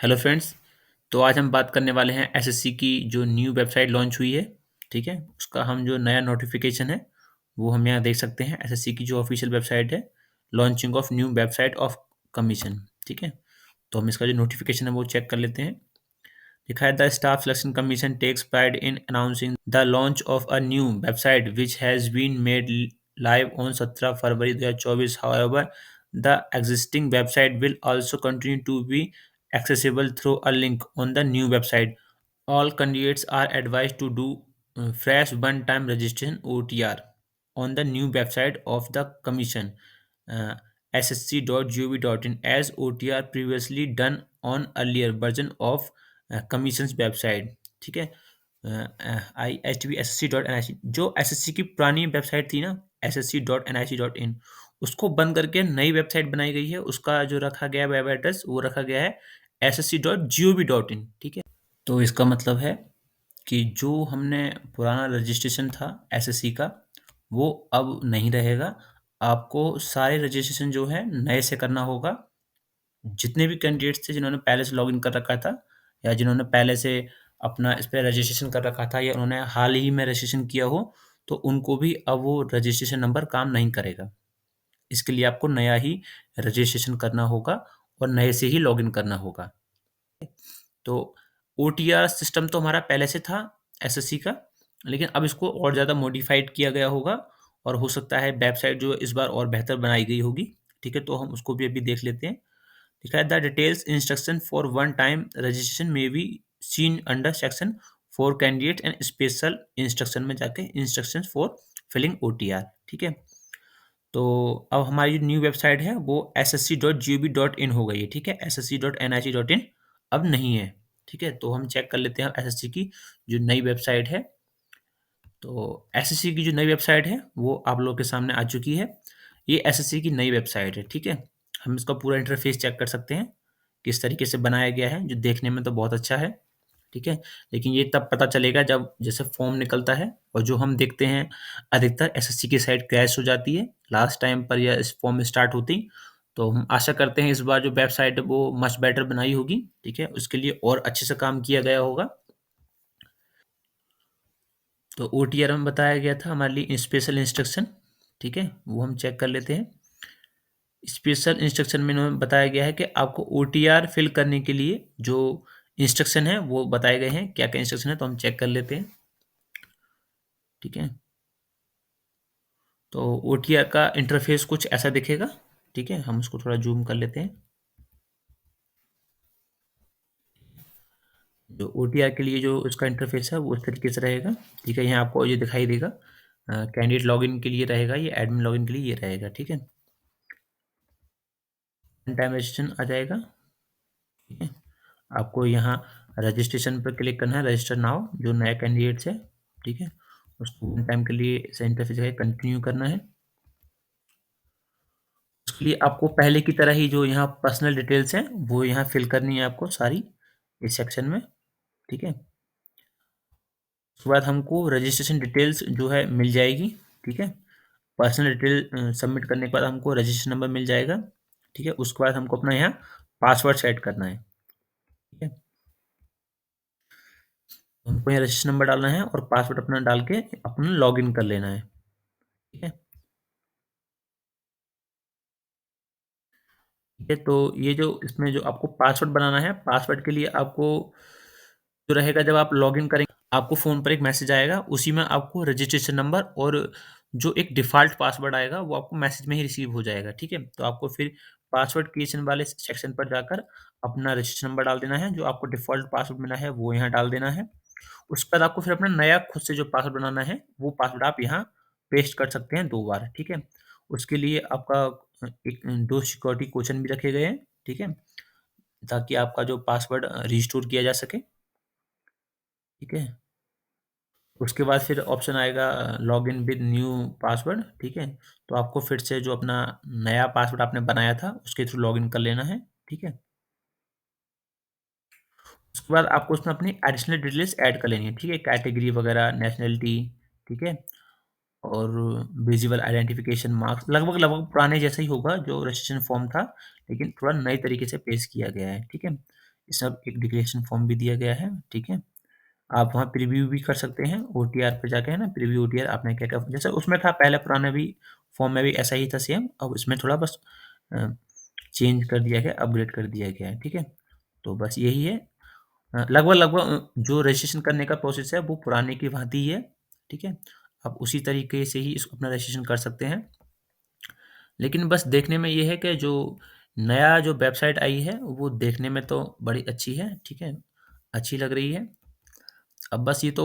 Hello friends. तो आज हम बात करने वाले हैं एसएससी की जो न्यू वेबसाइट लॉन्च हुई है। ठीक है, उसका हम जो नया नोटिफिकेशन है वो हम यहाँ देख सकते हैं। एसएससी की जो ऑफिशियल वेबसाइट है, launching of new website of commission. ठीक है, तो हम इसका जो नोटिफिकेशन है वो चेक कर लेते हैं। लिखा है the staff selection commission takes pride in announcing the launch of a new website which has been made live on 17 February 2024। However, the existing website will also continue to be accessible through a link on the new website. All candidates are advised to do fresh one-time registration OTR on the new website of the commission, uh, ssc.gov.in, as OTR previously done on earlier version of commission's website। ठीक है, I H T S S C dot N I C, जो S S C की पुरानी website थी ना, S S C dot N I C dot in, उसको बंद करके नई वेबसाइट बनाई गई है। उसका जो रखा गया वेब एड्रेस वो रखा गया है S S C dot G O V dot in. ठीक है, तो इसका मतलब है कि जो हमने पुराना रजिस्ट्रेशन था एसएससी का, वो अब नहीं रहेगा। आपको सारे रजिस्ट्रेशन जो है नए से करना होगा। जितने भी कैंडिडेट्स थे जिन्होंने पहले से लॉगिन कर रखा था, या जिन्होंने पहले से अपना इस पे रजिस्ट्रेशन कर रखा था, या उन्होंने हाल ही में रजिस्ट्रेशन किया हो, तो उनको भी अब वो रजिस्ट्रेशन नंबर काम नहीं करेगा। इसके लिए आपको नया ही रजिस्ट्रेशन करना होगा और नए से ही लॉगिन करना होगा। तो ओटीआर सिस्टम तो हमारा पहले से था एसएससी का, लेकिन अब इसको और ज़्यादा मॉडिफाइड किया गया होगा, और हो सकता है वेबसाइट जो इस बार और बेहतर बनाई गई होगी। ठीक है, तो हम उसको भी अभी देख लेते हैं। लिखा है the details instruction for one time registration में be seen under section for candidate and special instruction में जाके इंस्ट्रक्शन फॉर फिलिंग ओटीआर। ठीक है, तो अब हमारी जो न्यू वेबसाइट है वो ssc.gov.in हो गई है। ठीक है, ssc.nic.in अब नहीं है। ठीक है, तो हम चेक कर लेते हैं एसएससी की जो नई वेबसाइट है। तो एसएससी की जो नई वेबसाइट है वो आप लोगों के सामने आ चुकी है। ये एसएससी की नई वेबसाइट है। ठीक है, हम इसका पूरा इंटरफेस चेक कर सकते हैं किस तरीके से बनाया गया है, जो देखने में तो बहुत अच्छा है। ठीक है, लेकिन ये तब पता चलेगा जब जैसे फॉर्म निकलता है, और जो हम देखते हैं अधिकतर एसएससी की साइट क्रैश हो जाती है लास्ट टाइम पर या इस फॉर्म स्टार्ट होती। तो हम आशा करते हैं इस बार जो वेबसाइट है वो मच बेटर बनाई होगी। ठीक है, उसके लिए और अच्छे से काम किया गया होगा। तो ओटीआर में बताया गया था हमारे लिए स्पेशल इंस्ट्रक्शन। ठीक है, वो हम चेक कर लेते हैं। स्पेशल इंस्ट्रक्शन में इन्होंने बताया गया है कि आपको ओटीआर फिल करने के लिए जो इंस्ट्रक्शन है वो बताए गए हैं। क्या क्या इंस्ट्रक्शन है तो हम चेक कर लेते हैं। ठीक है, तो ओटीआर का इंटरफेस कुछ ऐसा दिखेगा। ठीक है, हम उसको थोड़ा जूम कर लेते हैं। जो ओटीआर के लिए जो उसका इंटरफेस है वो इस तरीके से रहेगा। ठीक है, यहाँ आपको ये दिखाई देगा कैंडिडेट लॉगिन के लिए रहेगा, ये एडमिन लॉगिन के लिए ये रहेगा। ठीक है, टाइम रजिस्ट्रेशन आ जाएगा। ठीक है, आपको यहाँ रजिस्ट्रेशन पर क्लिक करना है, रजिस्टर नाउ, जो नया कैंडिडेट्स है। ठीक है, उसको टाइम के लिए इसे इंटरफेस है कंटिन्यू करना है। उसके लिए आपको पहले की तरह ही जो यहाँ पर्सनल डिटेल्स हैं वो यहाँ फिल करनी है आपको सारी इस सेक्शन में। ठीक है, उसके बाद हमको रजिस्ट्रेशन डिटेल्स जो है मिल जाएगी। ठीक है, पर्सनल डिटेल सबमिट करने के बाद हमको रजिस्ट्रेशन नंबर मिल जाएगा। ठीक है, उसके बाद हमको अपना यहाँ पासवर्ड सेट करना है। ठीक है, हमको यहाँ रजिस्ट्रेशन नंबर डालना है और पासवर्ड अपना डाल के अपना लॉगिन कर लेना है। ठीक है, ठीक है, तो ये जो इसमें जो आपको पासवर्ड बनाना है, पासवर्ड के लिए आपको जो रहेगा, जब आप लॉगिन करेंगे आपको फ़ोन पर एक मैसेज आएगा, उसी में आपको रजिस्ट्रेशन नंबर और जो एक डिफ़ॉल्ट पासवर्ड आएगा वो आपको मैसेज में ही रिसीव हो जाएगा। ठीक है, तो आपको फिर पासवर्ड क्रिएशन वाले सेक्शन पर जाकर अपना रजिस्ट्रेशन नंबर डाल देना है, जो आपको डिफ़ॉल्ट पासवर्ड मिला है वो यहाँ डाल देना है। उसके बाद आपको फिर अपना नया खुद से जो पासवर्ड बनाना है, वो पासवर्ड आप यहाँ पेस्ट कर सकते हैं 2 बार। ठीक है, उसके लिए आपका एक 2 सिक्योरिटी क्वेश्चन भी रखे गए हैं। ठीक है, ताकि आपका जो पासवर्ड रिस्टोर किया जा सके। ठीक है, उसके बाद फिर ऑप्शन आएगा लॉगिन विद न्यू पासवर्ड। ठीक है, तो आपको फिर से जो अपना नया पासवर्ड आपने बनाया था उसके थ्रू लॉगिन कर लेना है। ठीक है, उसके बाद आपको उसमें अपनी एडिशनल डिटेल्स ऐड कर लेनी है। ठीक है, कैटेगरी वगैरह, नेशनैलिटी। ठीक है, और विजिबल आइडेंटिफिकेशन मार्क्स लगभग लगभग पुराने जैसा ही होगा जो रजिस्ट्रेशन फॉर्म था, लेकिन थोड़ा नए तरीके से पेश किया गया है। ठीक है, ये सब एक डिक्लेरेशन फॉर्म भी दिया गया है, ठीक है? आप वहाँ प्रीव्यू भी कर सकते हैं, ओटीआर पे जाके, है ना? प्रीव्यू ओटीआर आपने क्या-क्या जैसे उसमें था पहले पुराने भी फॉर्म में भी ऐसा ही था सेम, अब इसमें थोड़ा बस अ, चेंज कर दिया गया, अपग्रेड कर दिया गया है, ठीक है? तो बस यही है। लगभग-लगभग जो रजिस्ट्रेशन करने का प्रोसेस है वो पुराने की भाँति ही है, ठीक है? आप उसी तरीके से ही इसको अपना रजिस्ट्रेशन कर सकते हैं। लेकिन बस देखने में ये है कि जो नया जो वेबसाइट आई है, वो देखने में तो बड़ी अच्छी है, ठीक है? अच्छी लग रही है। अब बस ये तो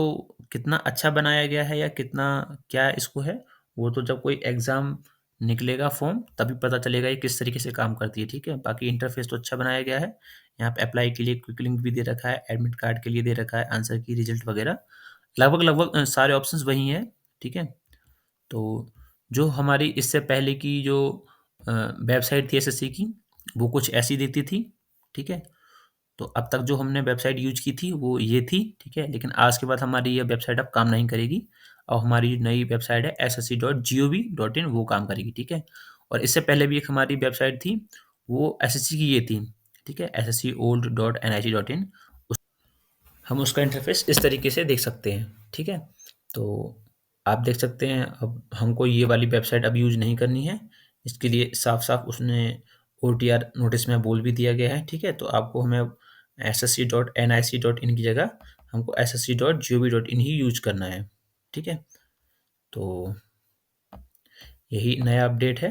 कितना अच्छा बनाया गया है या कितना क्या इसको है, वो तो जब कोई एग्ज़ाम निकलेगा फॉर्म तभी पता चलेगा ये किस तरीके से काम करती है, ठीक है? बाकी इंटरफ़ेस तो अच्छा बनाया गया है। यहाँ पे अप्लाई के लिए क्विक लिंक भी दे रखा है, एडमिट कार्ड के लिए दे रखा है, आंसर की रिज़ल्ट वगैरह। लगभग-लगभग सारे ऑप्शंस वही हैं, ठीक है? तो जो हमारी इससे पहले की जो वेबसाइट थी एसएससी की, वो कुछ ऐसी देती थी, ठीक है? तो अब तक जो हमने वेबसाइट यूज़ की थी वो ये थी, ठीक है? लेकिन आज के बाद हमारी ये वेबसाइट अब काम नहीं करेगी और हमारी नई वेबसाइट है ssc.gov.in वो काम करेगी, ठीक है? और इससे पहले भी एक हमारी वेबसाइट थी, वो एसएससी की ये थी, ठीक है? sscold.nic.in हम उसका इंटरफ़ेस इस तरीके से देख सकते हैं, ठीक है? तो आप देख सकते हैं अब हमको ये वाली वेबसाइट अब यूज़ नहीं करनी है, इसके लिए साफ-साफ उसने ओटीआर नोटिस में बोल भी दिया गया है, ठीक है? तो आपको हमें अब ssc.nic.in की जगह हमको ssc.gov.in ही यूज़ करना है, ठीक है? तो यही नया अपडेट है।